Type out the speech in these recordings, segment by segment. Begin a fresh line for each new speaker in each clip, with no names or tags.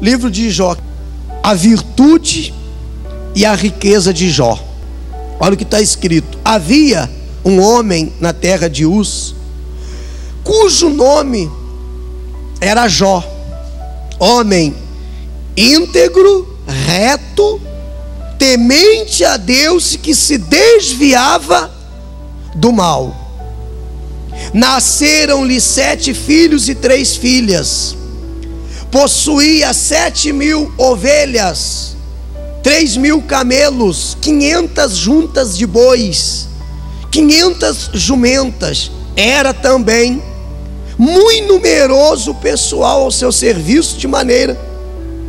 livro de Jó, a virtude e a riqueza de Jó. Olha o que está escrito: havia um homem na terra de Uz, cujo nome era Jó, homem íntegro, reto, temente a Deus e que se desviava do mal. Nasceram-lhe 7 filhos e 3 filhas. Possuía 7.000 ovelhas, 3.000 camelos, 500 juntas de bois, 500 jumentas. Era também muito numeroso o pessoal ao seu serviço, de maneira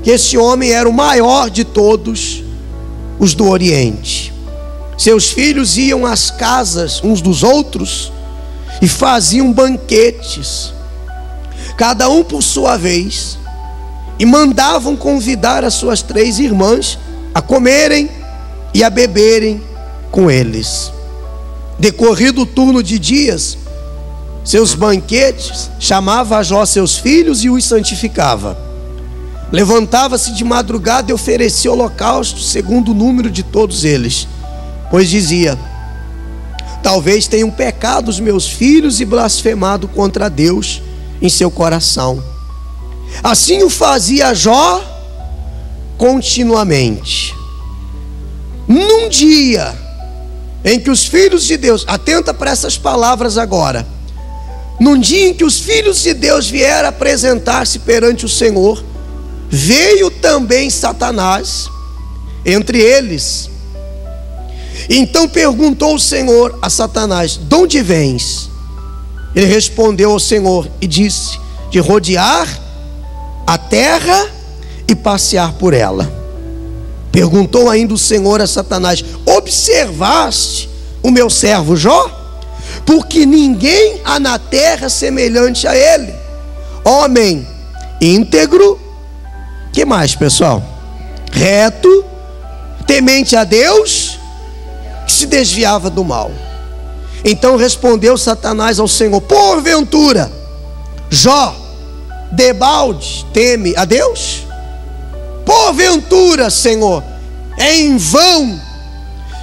que esse homem era o maior de todos os do Oriente. Seus filhos iam às casas uns dos outros e faziam banquetes, cada um por sua vez, e mandavam convidar as suas 3 irmãs a comerem e a beberem com eles. Decorrido o turno de dias, seus banquetes, chamava a Jó seus filhos e os santificava. Levantava-se de madrugada e oferecia holocausto segundo o número de todos eles, pois dizia: talvez tenham pecado os meus filhos e blasfemado contra Deus em seu coração. Assim o fazia Jó continuamente. Num dia em que os filhos de Deus, atenta para essas palavras agora, num dia em que os filhos de Deus vieram apresentar-se perante o Senhor, veio também Satanás entre eles. Então perguntou o Senhor a Satanás: de onde vens? Ele respondeu ao Senhor e disse: de rodear a terra e passear por ela. Perguntou ainda o Senhor a Satanás: observaste o meu servo Jó? Porque ninguém há na terra semelhante a ele, homem íntegro, que mais, pessoal? Reto, temente a Deus, que se desviava do mal. Então respondeu Satanás ao Senhor: porventura Jó debalde teme a Deus? Porventura, Senhor, é em vão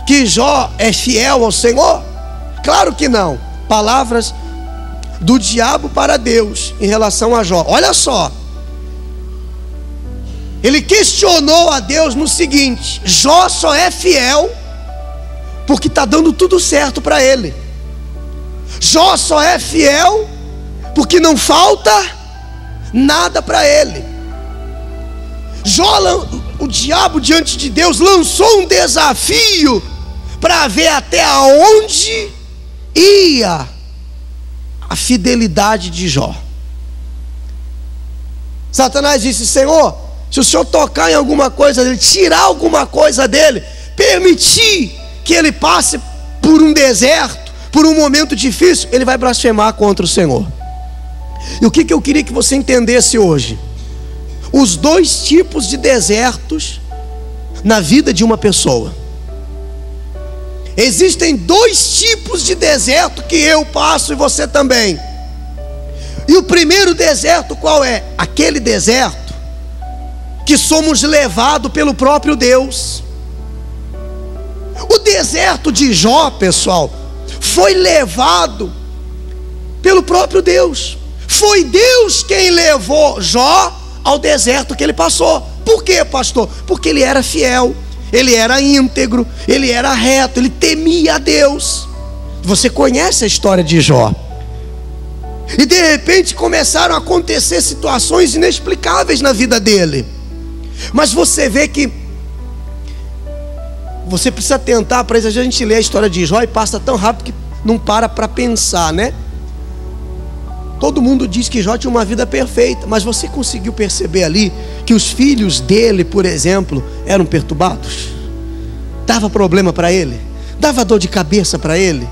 que Jó é fiel ao Senhor? Claro que não. Palavras do diabo para Deus em relação a Jó. Olha só, ele questionou a Deus no seguinte: Jó só é fiel porque está dando tudo certo para ele. Jó só é fiel porque não falta nada para ele. Jó, o diabo diante de Deus lançou um desafio para ver até onde ia a fidelidade de Jó. Satanás disse: Senhor, se o Senhor tocar em alguma coisa dele, tirar alguma coisa dele, permitir que ele passe por um deserto, por um momento difícil, ele vai blasfemar contra o Senhor. E o que eu queria que você entendesse hoje? Os 2 tipos de desertos na vida de uma pessoa. Existem 2 tipos de deserto que eu passo e você também. E o primeiro deserto qual é? Aquele deserto que somos levados pelo próprio Deus. O deserto de Jó, pessoal, foi levado pelo próprio Deus. Foi Deus quem levou Jó ao deserto que ele passou. Por quê, pastor? Porque ele era fiel, ele era íntegro, ele era reto, ele temia a Deus. Você conhece a história de Jó. E de repente começaram a acontecer situações inexplicáveis na vida dele. Mas você vê que você precisa tentar, para isso a gente lê a história de Jó e passa tão rápido que não para pensar, né? Todo mundo diz que Jó tinha uma vida perfeita, mas você conseguiu perceber ali que os filhos dele, por exemplo, eram perturbados? Dava problema para ele? Dava dor de cabeça para ele?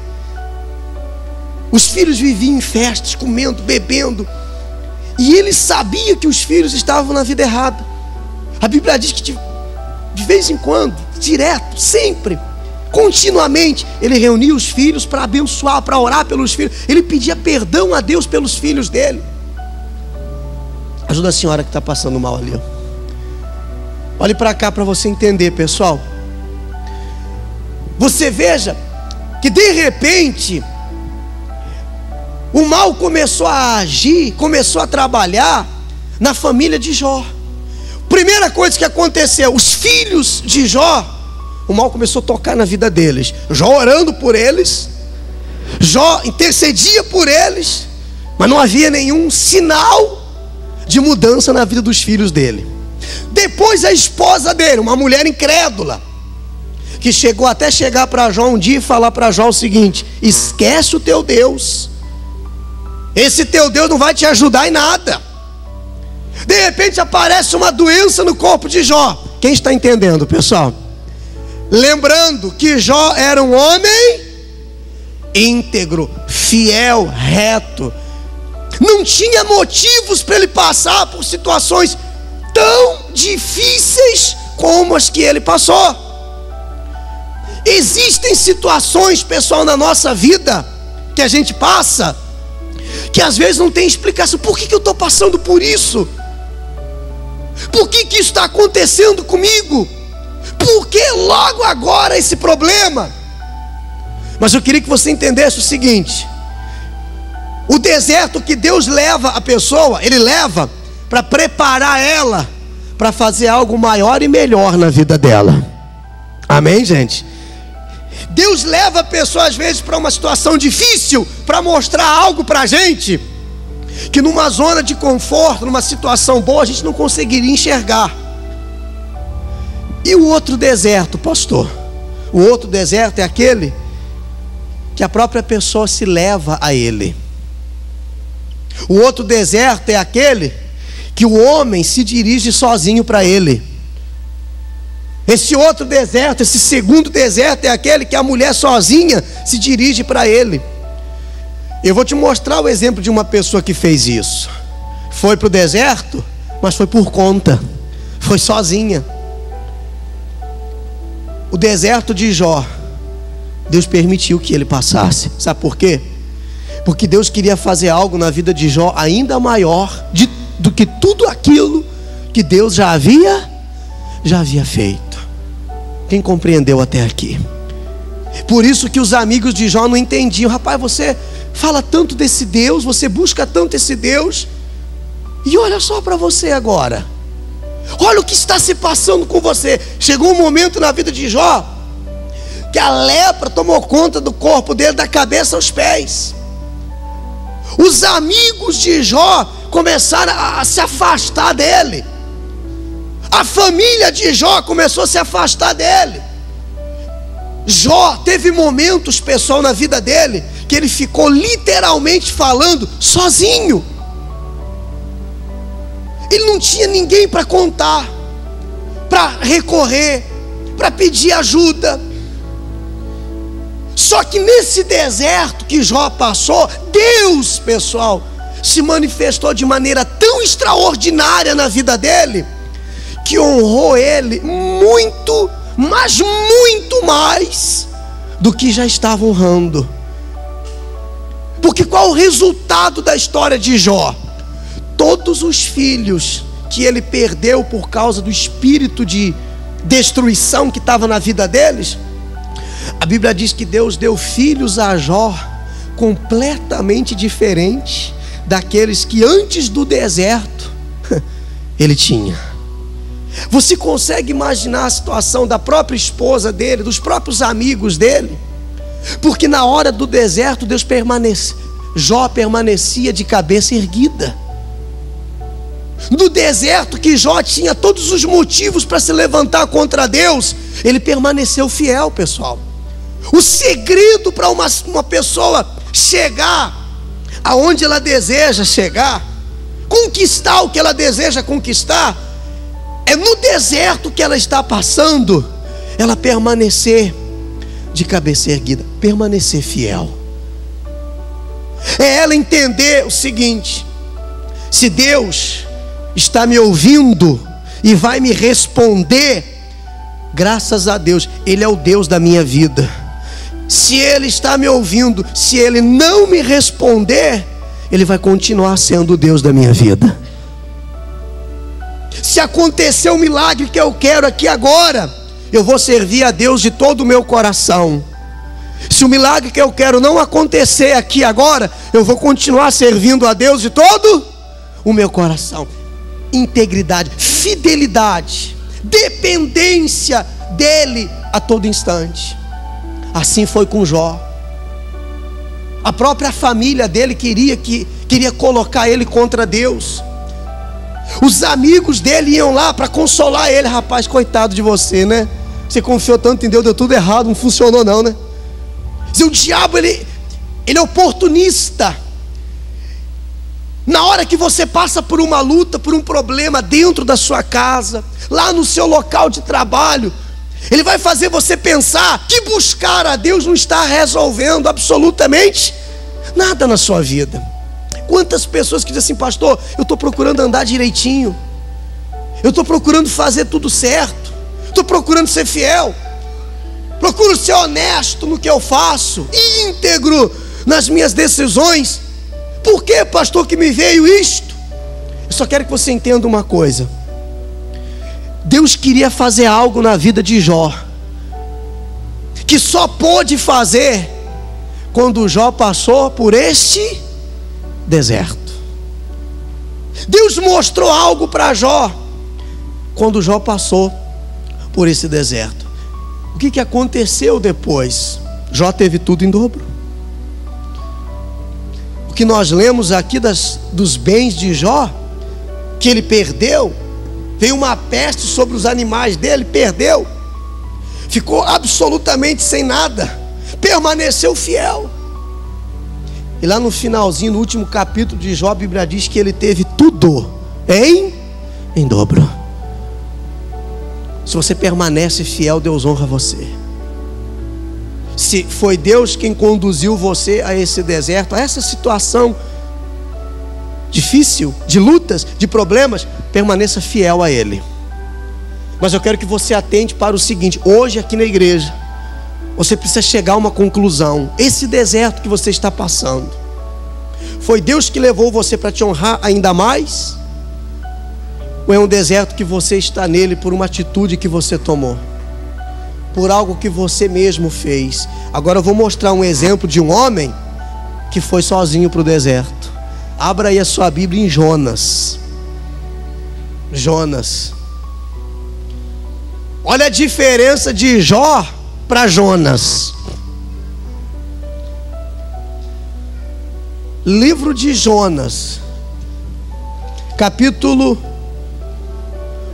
Os filhos viviam em festas, comendo, bebendo, e ele sabia que os filhos estavam na vida errada. A Bíblia diz que de vez em quando, direto, sempre, continuamente, ele reunia os filhos para abençoar, para orar pelos filhos. Ele pedia perdão a Deus pelos filhos dele. Ajuda a senhora que está passando mal ali, ó. Olhe para cá para você entender, pessoal. Você veja que de repente o mal começou a agir, começou a trabalhar na família de Jó. Primeira coisa que aconteceu, os filhos de Jó, o mal começou a tocar na vida deles. Jó orando por eles, Jó intercedia por eles, mas não havia nenhum sinal de mudança na vida dos filhos dele. Depois a esposa dele, uma mulher incrédula, que chegou até chegar para Jó um dia e falar para Jó o seguinte: esquece o teu Deus, esse teu Deus não vai te ajudar em nada. De repente aparece uma doença no corpo de Jó. Quem está entendendo, pessoal? Lembrando que Jó era um homem íntegro, fiel, reto. Não tinha motivos para ele passar por situações tão difíceis como as que ele passou. Existem situações, pessoal, na nossa vida que a gente passa, que às vezes não tem explicação. Por que eu estou passando por isso? Por que isso está acontecendo comigo? Por que logo agora esse problema? Mas eu queria que você entendesse o seguinte: o deserto que Deus leva a pessoa, Ele leva para preparar ela para fazer algo maior e melhor na vida dela. Amém, gente? Deus leva a pessoa às vezes para uma situação difícil para mostrar algo para a gente que numa zona de conforto, numa situação boa, a gente não conseguiria enxergar. E o outro deserto, pastor? O outro deserto é aquele que a própria pessoa se leva a ele. O outro deserto é aquele que o homem se dirige sozinho para ele. Esse outro deserto, esse segundo deserto é aquele que a mulher sozinha se dirige para ele. Eu vou te mostrar o exemplo de uma pessoa que fez isso. Foi para o deserto, mas foi por conta, foi sozinha. O deserto de Jó, Deus permitiu que ele passasse. Sabe por quê? Porque Deus queria fazer algo na vida de Jó ainda maior do que tudo aquilo que Deus já havia feito. Quem compreendeu até aqui? Por isso que os amigos de Jó não entendiam. Rapaz, você fala tanto desse Deus, você busca tanto esse Deus, e olha só para você agora. Olha o que está se passando com você. Chegou um momento na vida de Jó que a lepra tomou conta do corpo dele, da cabeça aos pés. Os amigos de Jó começaram a se afastar dele. A família de Jó começou a se afastar dele. Jó teve momentos, pessoal, na vida dele que ele ficou literalmente falando sozinho. Ele não tinha ninguém para contar, para recorrer, para pedir ajuda. Só que nesse deserto que Jó passou, Deus, pessoal, se manifestou de maneira tão extraordinária na vida dele, que honrou ele muito, mas muito mais do que já estava honrando. Porque qual o resultado da história de Jó? Todos os filhos que ele perdeu por causa do espírito de destruição que estava na vida deles, a Bíblia diz que Deus deu filhos a Jó completamente diferentes daqueles que antes do deserto ele tinha. Você consegue imaginar a situação da própria esposa dele, dos próprios amigos dele? Porque na hora do deserto Jó permanecia de cabeça erguida. No deserto que Jó tinha todos os motivos para se levantar contra Deus, ele permaneceu fiel, pessoal. O segredo para uma pessoa chegar aonde ela deseja chegar, conquistar o que ela deseja conquistar, é no deserto que ela está passando, ela permanecer de cabeça erguida, permanecer fiel. É ela entender o seguinte: se Deus está me ouvindo e vai me responder, graças a Deus, Ele é o Deus da minha vida. Se Ele está me ouvindo, se Ele não me responder, Ele vai continuar sendo o Deus da minha vida. se acontecer o milagre que eu quero aqui agora, eu vou servir a Deus de todo o meu coração. Se o milagre que eu quero não acontecer aqui agora, eu vou continuar servindo a Deus de todo o meu coração. Integridade, fidelidade, dependência dele a todo instante. Assim foi com Jó. A própria família dele queria colocar ele contra Deus. Os amigos dele iam lá para consolar ele. Rapaz, coitado de você, né? Você confiou tanto em Deus, deu tudo errado, não funcionou não, né? O diabo, ele é oportunista. Na hora que você passa por uma luta, por um problema dentro da sua casa, lá no seu local de trabalho, ele vai fazer você pensar que buscar a Deus não está resolvendo absolutamente nada na sua vida. Quantas pessoas que dizem assim: pastor, eu estou procurando andar direitinho, eu estou procurando fazer tudo certo, estou procurando ser fiel, procuro ser honesto no que eu faço, íntegro nas minhas decisões. Por que, pastor, que me veio isto? Eu só quero que você entenda uma coisa. Deus queria fazer algo na vida de Jó, que só pôde fazer quando Jó passou por este deserto. Deus mostrou algo para Jó quando Jó passou por esse deserto. O que aconteceu depois? Jó teve tudo em dobro. O que nós lemos aqui dos bens de Jó, que ele perdeu, veio uma peste sobre os animais dele, perdeu, ficou absolutamente sem nada, permaneceu fiel. E lá no finalzinho, no último capítulo de Jó, a Bíblia diz que ele teve tudo em dobro. Se você permanece fiel, Deus honra você. Se foi Deus quem conduziu você a esse deserto, a essa situação difícil, de lutas, de problemas, permaneça fiel a Ele. Mas eu quero que você atente para o seguinte: hoje aqui na igreja, você precisa chegar a uma conclusão. Esse deserto que você está passando, foi Deus que levou você para te honrar ainda mais? Ou é um deserto que você está nele por uma atitude que você tomou, por algo que você mesmo fez? Agora eu vou mostrar um exemplo de um homem que foi sozinho para o deserto. Abra aí a sua Bíblia em Jonas. Jonas. Olha a diferença de Jó para Jonas. Livro de Jonas, capítulo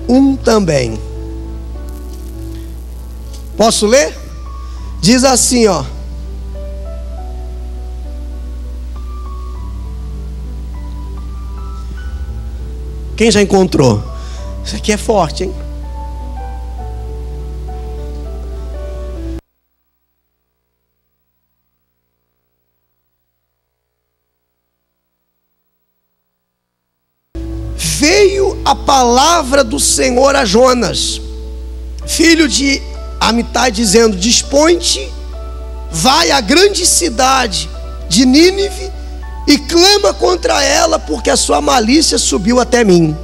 1 também. Posso ler? Diz assim, ó: quem já encontrou? Isso aqui é forte, hein? Veio a palavra do Senhor a Jonas, filho de Amitai, dizendo: dispõe-te, vai à grande cidade de Nínive e clama contra ela, porque a sua malícia subiu até mim.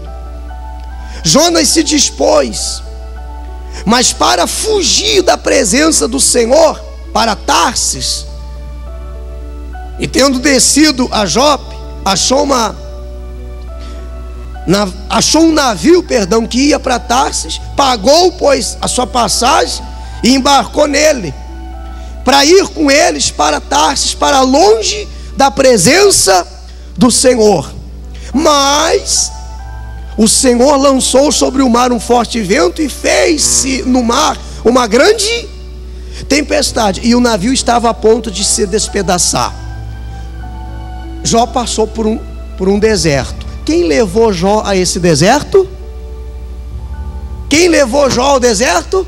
Jonas se dispôs, mas para fugir da presença do Senhor, para Tarsis, e tendo descido a Jope, achou um navio, que ia para Tarsis, pagou, pois, a sua passagem e embarcou nele, para ir com eles para Tarsis, para longe da presença do Senhor. Mas o Senhor lançou sobre o mar um forte vento e fez-se no mar uma grande tempestade, e o navio estava a ponto de se despedaçar. Jó passou por um deserto. Quem levou Jó a esse deserto? Quem levou Jó ao deserto?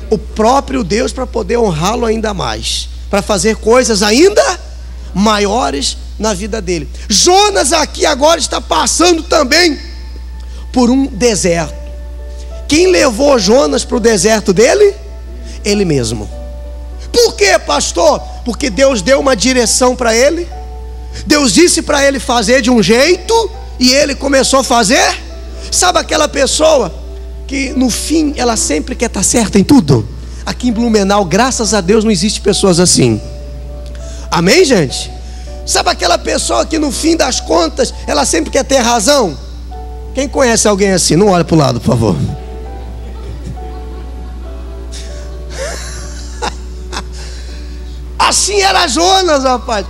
O próprio Deus, para poder honrá-lo ainda mais, para fazer coisas ainda maiores na vida dele. Jonas aqui agora está passando também por um deserto. Quem levou Jonas para o deserto dele? Ele mesmo. Por quê, pastor? Porque Deus deu uma direção para ele. Deus disse para ele fazer de um jeito, e ele começou a fazer Sabe aquela pessoa que no fim ela sempre quer estar certa em tudo? Aqui em Blumenau, graças a Deus, não existe pessoas assim. Amém, gente? Sabe aquela pessoa que no fim das contas ela sempre quer ter razão? Quem conhece alguém assim? Não olha para o lado, por favor. Assim era Jonas, rapaz.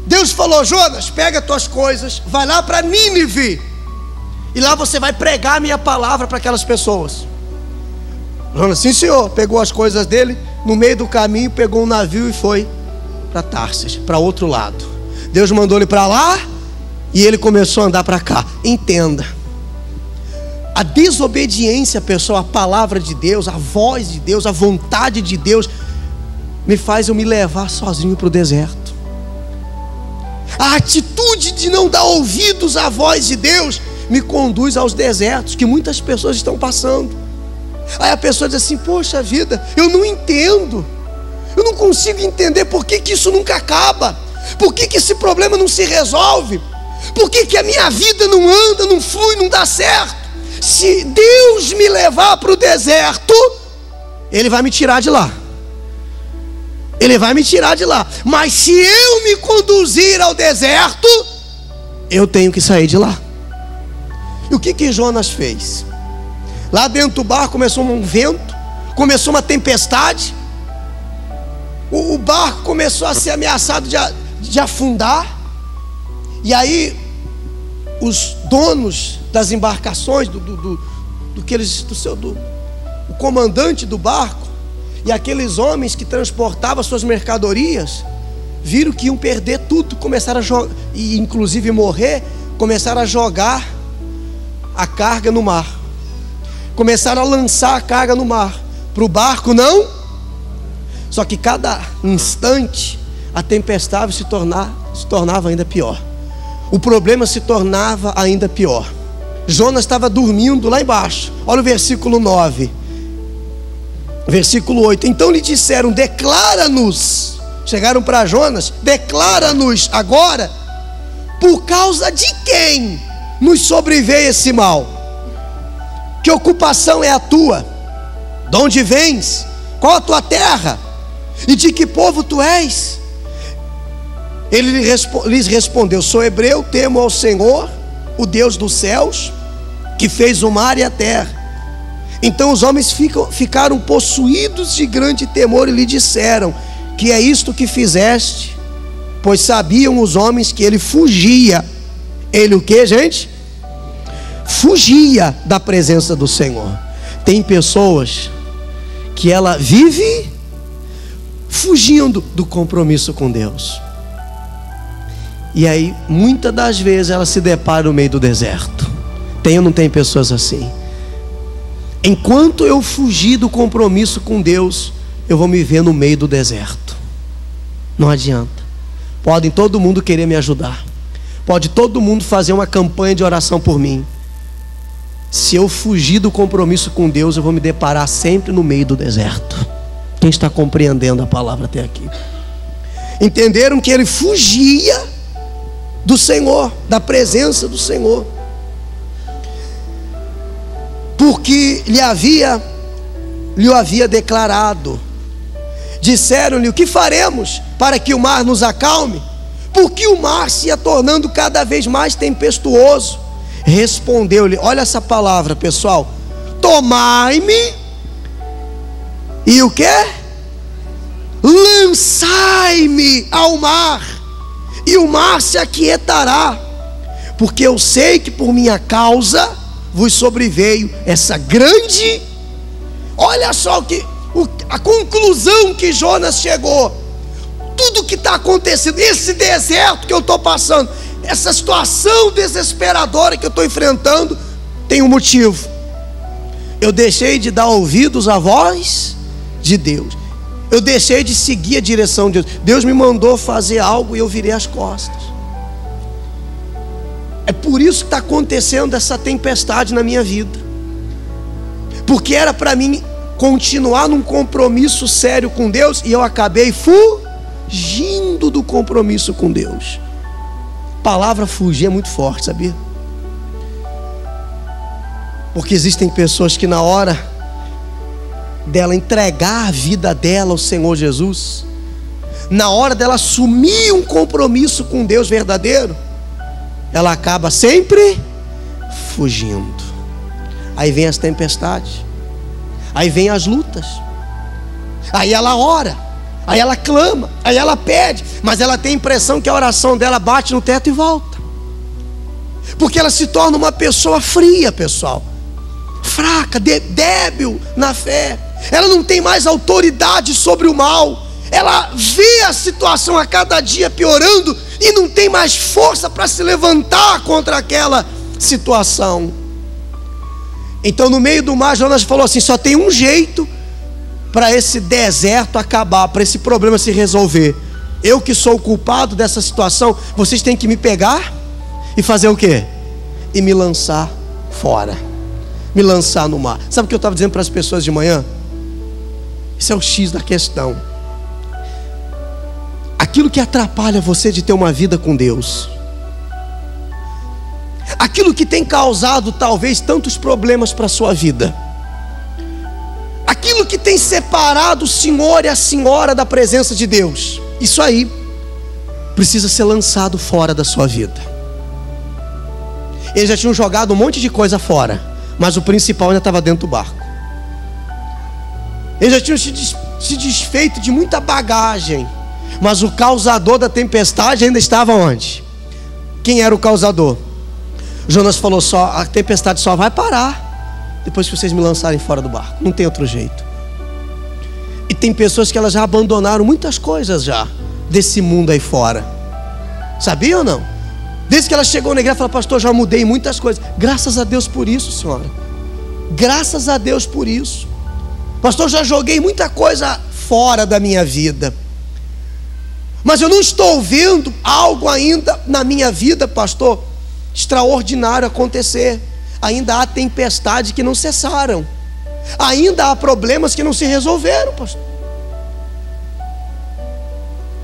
Deus falou: Jonas, pega tuas coisas, vai lá para Nínive, e lá você vai pregar a minha palavra para aquelas pessoas. Jonas, sim senhor, pegou as coisas dele, no meio do caminho pegou um navio e foi para Tarsis, para outro lado. Deus mandou ele para lá e ele começou a andar para cá. Entenda, a desobediência, pessoal, à palavra de Deus, à voz de Deus, à vontade de Deus, me faz eu me levar sozinho para o deserto. A atitude de não dar ouvidos à voz de Deus me conduz aos desertos que muitas pessoas estão passando. Aí a pessoa diz assim: poxa vida, eu não entendo, eu não consigo entender por que isso nunca acaba, por que esse problema não se resolve, por que a minha vida não anda, não flui, não dá certo. Se Deus me levar para o deserto, Ele vai me tirar de lá. Ele vai me tirar de lá. Mas se eu me conduzir ao deserto, eu tenho que sair de lá. E o que Jonas fez? Lá dentro do barco começou um vento, começou uma tempestade. O barco começou a ser ameaçado de afundar. E aí os donos das embarcações, o comandante do barco e aqueles homens que transportavam suas mercadorias, viram que iam perder tudo, começaram a jogar, e inclusive morrer, começaram a jogar a carga no mar, começaram a lançar a carga no mar, para o barco não. Só que cada instante a tempestade se tornava ainda pior, o problema se tornava ainda pior. Jonas estava dormindo lá embaixo. Olha o versículo 9, versículo 8. Então lhe disseram: declara-nos. Chegaram para Jonas: declara-nos agora, por causa de quem nos sobreveio esse mal? Que ocupação é a tua? De onde vens? Qual a tua terra? E de que povo tu és? Ele lhes respondeu: sou hebreu, temo ao Senhor, o Deus dos céus, que fez o mar e a terra. Então os homens ficaram possuídos de grande temor e lhe disseram: que é isto que fizeste? Pois sabiam os homens que ele fugia. Ele o que, gente? Fugia da presença do Senhor. Tem pessoas que ela vive fugindo do compromisso com Deus. E aí, muitas das vezes, ela se depara no meio do deserto. Tem ou não tem pessoas assim? Enquanto eu fugir do compromisso com Deus, eu vou me ver no meio do deserto. Não adianta. Podem todo mundo querer me ajudar, pode todo mundo fazer uma campanha de oração por mim. Se eu fugir do compromisso com Deus, eu vou me deparar sempre no meio do deserto. Quem está compreendendo a palavra até aqui? Entenderam que ele fugia do Senhor, da presença do Senhor, porque lhe havia declarado. Disseram-lhe: o que faremos para que o mar nos acalme? Porque o mar se ia tornando cada vez mais tempestuoso. Respondeu-lhe, olha essa palavra, pessoal: tomai-me e o que? Lançai-me ao mar, e o mar se aquietará, porque eu sei que por minha causa vos sobreveio essa grande... Olha só a conclusão que Jonas chegou. Tudo que está acontecendo, esse deserto que eu estou passando, essa situação desesperadora que eu estou enfrentando, tem um motivo. Eu deixei de dar ouvidos à voz de Deus. Eu deixei de seguir a direção de Deus. Deus me mandou fazer algo e eu virei as costas. É por isso que está acontecendo essa tempestade na minha vida, porque era para mim continuar num compromisso sério com Deus, e eu acabei fugindo do compromisso com Deus. A palavra fugir é muito forte, sabia? Porque existem pessoas que na hora dela entregar a vida dela ao Senhor Jesus, na hora dela assumir um compromisso com Deus verdadeiro, ela acaba sempre fugindo. Aí vem as tempestades, aí vem as lutas, aí ela ora, aí ela clama, aí ela pede, mas ela tem a impressão que a oração dela bate no teto e volta, porque ela se torna uma pessoa fria, pessoal, fraca, débil na fé. Ela não tem mais autoridade sobre o mal. Ela vê a situação a cada dia piorando e não tem mais força para se levantar contra aquela situação. Então, no meio do mar, Jonas falou assim: só tem um jeito para esse deserto acabar, para esse problema se resolver. Eu que sou o culpado dessa situação, vocês têm que me pegar e fazer o quê? E me lançar fora, me lançar no mar. Sabe o que eu estava dizendo para as pessoas de manhã? Esse é o X da questão. Aquilo que atrapalha você de ter uma vida com Deus, aquilo que tem causado talvez tantos problemas para a sua vida, aquilo que tem separado o senhor e a senhora da presença de Deus, isso aí precisa ser lançado fora da sua vida. Eles já tinham jogado um monte de coisa fora, mas o principal ainda estava dentro do barco. Eles já tinham se desfeito de muita bagagem, mas o causador da tempestade ainda estava onde? Quem era o causador? Jonas falou: só a tempestade só vai parar depois que vocês me lançarem fora do barco, não tem outro jeito. E tem pessoas que elas já abandonaram muitas coisas já desse mundo aí fora, sabia ou não? Desde que ela chegou na igreja, ela falou: pastor, já mudei muitas coisas. Graças a Deus por isso, senhora. Graças a Deus por isso. Pastor, já joguei muita coisa fora da minha vida, mas eu não estou vendo algo ainda na minha vida, pastor, extraordinário acontecer. Ainda há tempestades que não cessaram, ainda há problemas que não se resolveram, pastor.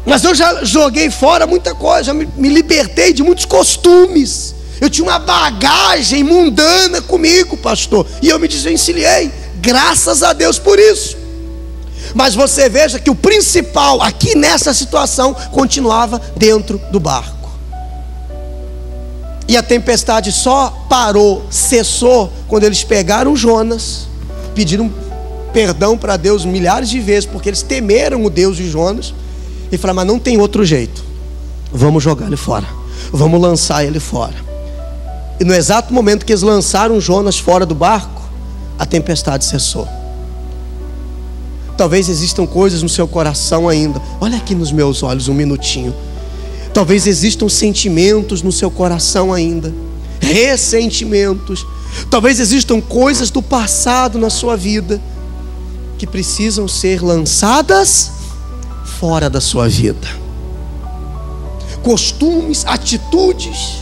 Mas eu já joguei fora muita coisa, já me libertei de muitos costumes. Eu tinha uma bagagem mundana comigo, pastor, e eu me desvencilhei. Graças a Deus por isso. Mas você veja que o principal aqui nessa situação continuava dentro do barco. E a tempestade só parou, cessou, quando eles pegaram Jonas, pediram perdão para Deus milhares de vezes, porque eles temeram o Deus de Jonas, e falaram: mas não tem outro jeito, vamos jogar ele fora, vamos lançar ele fora. E no exato momento que eles lançaram Jonas fora do barco, a tempestade cessou. Talvez existam coisas no seu coração ainda. Olha aqui nos meus olhos um minutinho. Talvez existam sentimentos no seu coração ainda, ressentimentos. Talvez existam coisas do passado na sua vida que precisam ser lançadas fora da sua vida. Costumes, atitudes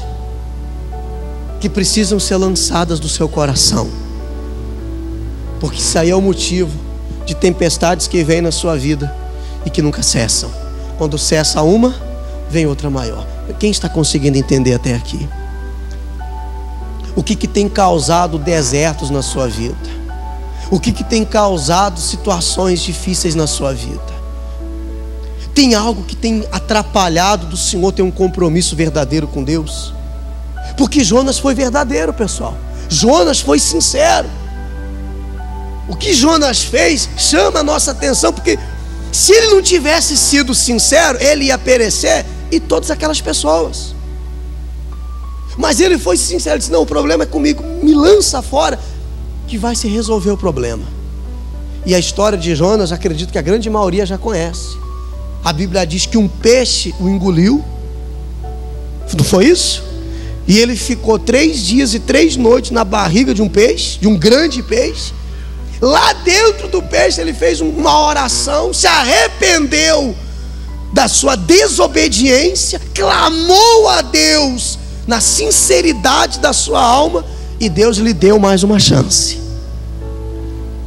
que precisam ser lançadas do seu coração, porque isso aí é o motivo de tempestades que vêm na sua vida e que nunca cessam. Quando cessa uma, vem outra maior. Quem está conseguindo entender até aqui? O que tem causado desertos na sua vida? O que tem causado situações difíceis na sua vida? Tem algo que tem atrapalhado do Senhor ter um compromisso verdadeiro com Deus? Porque Jonas foi verdadeiro, pessoal. Jonas foi sincero. O que Jonas fez chama a nossa atenção, porque se ele não tivesse sido sincero, ele ia perecer, e todas aquelas pessoas. Mas ele foi sincero, ele disse: não, o problema é comigo, me lança fora, que vai se resolver o problema. E a história de Jonas, acredito que a grande maioria já conhece. A Bíblia diz que um peixe o engoliu, não foi isso? E ele ficou 3 dias e 3 noites na barriga de um peixe, de um grande peixe. Lá dentro do peixe ele fez uma oração, se arrependeu da sua desobediência, clamou a Deus na sinceridade da sua alma, e Deus lhe deu mais uma chance.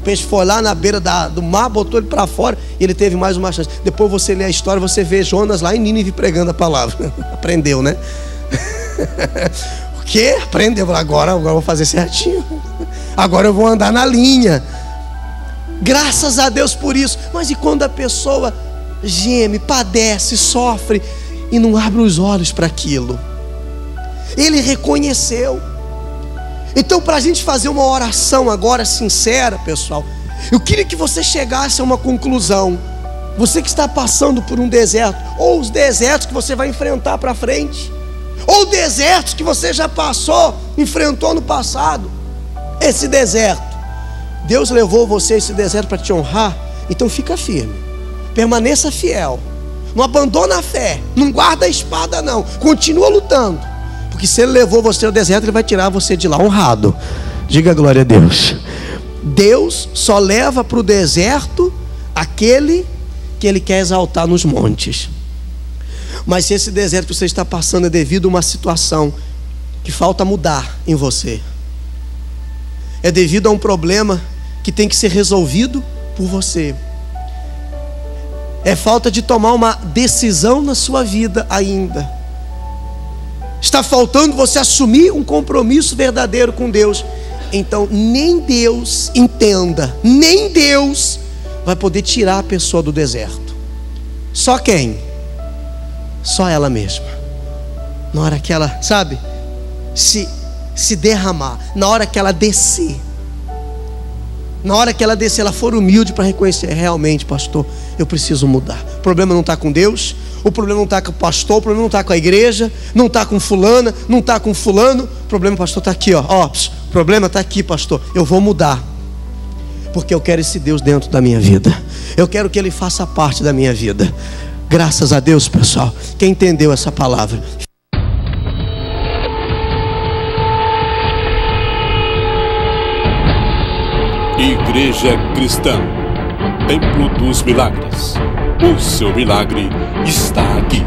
O peixe foi lá na beira do mar, botou ele para fora, e ele teve mais uma chance. Depois você lê a história, você vê Jonas lá em Nínive pregando a palavra. Aprendeu, né? O quê? Aprendeu. Agora eu vou fazer certinho. agora eu vou andar na linha. Graças a Deus por isso. Mas e quando a pessoa geme, padece, sofre e não abre os olhos para aquilo? Ele reconheceu. Então, para a gente fazer uma oração agora sincera, pessoal, eu queria que você chegasse a uma conclusão. Você que está passando por um deserto, ou os desertos que você vai enfrentar para frente, ou desertos que você já passou, enfrentou no passado. Esse deserto, Deus levou você a esse deserto para te honrar. Então fica firme, permaneça fiel, não abandona a fé, não guarda a espada não, continua lutando, porque se Ele levou você ao deserto, Ele vai tirar você de lá honrado. Diga glória a Deus. Deus só leva para o deserto aquele que Ele quer exaltar nos montes. Mas se esse deserto que você está passando é devido a uma situação que falta mudar em você, é devido a um problema que tem que ser resolvido por você, é falta de tomar uma decisão na sua vida ainda, está faltando você assumir um compromisso verdadeiro com Deus, então nem Deus, entenda, nem Deus vai poder tirar a pessoa do deserto. Só quem? Só ela mesma. Na hora que ela, sabe, se derramar, na hora que ela descer, ela for humilde para reconhecer, realmente, pastor, eu preciso mudar. O problema não está com Deus, o problema não está com o pastor, o problema não está com a igreja, não está com fulana, não está com fulano. O problema, pastor, está aqui, ó. O problema está aqui, pastor. Eu vou mudar, porque eu quero esse Deus dentro da minha vida. Eu quero que Ele faça parte da minha vida. Graças a Deus, pessoal. Quem entendeu essa palavra?
Igreja Cristã, Templo dos Milagres. O seu milagre está aqui.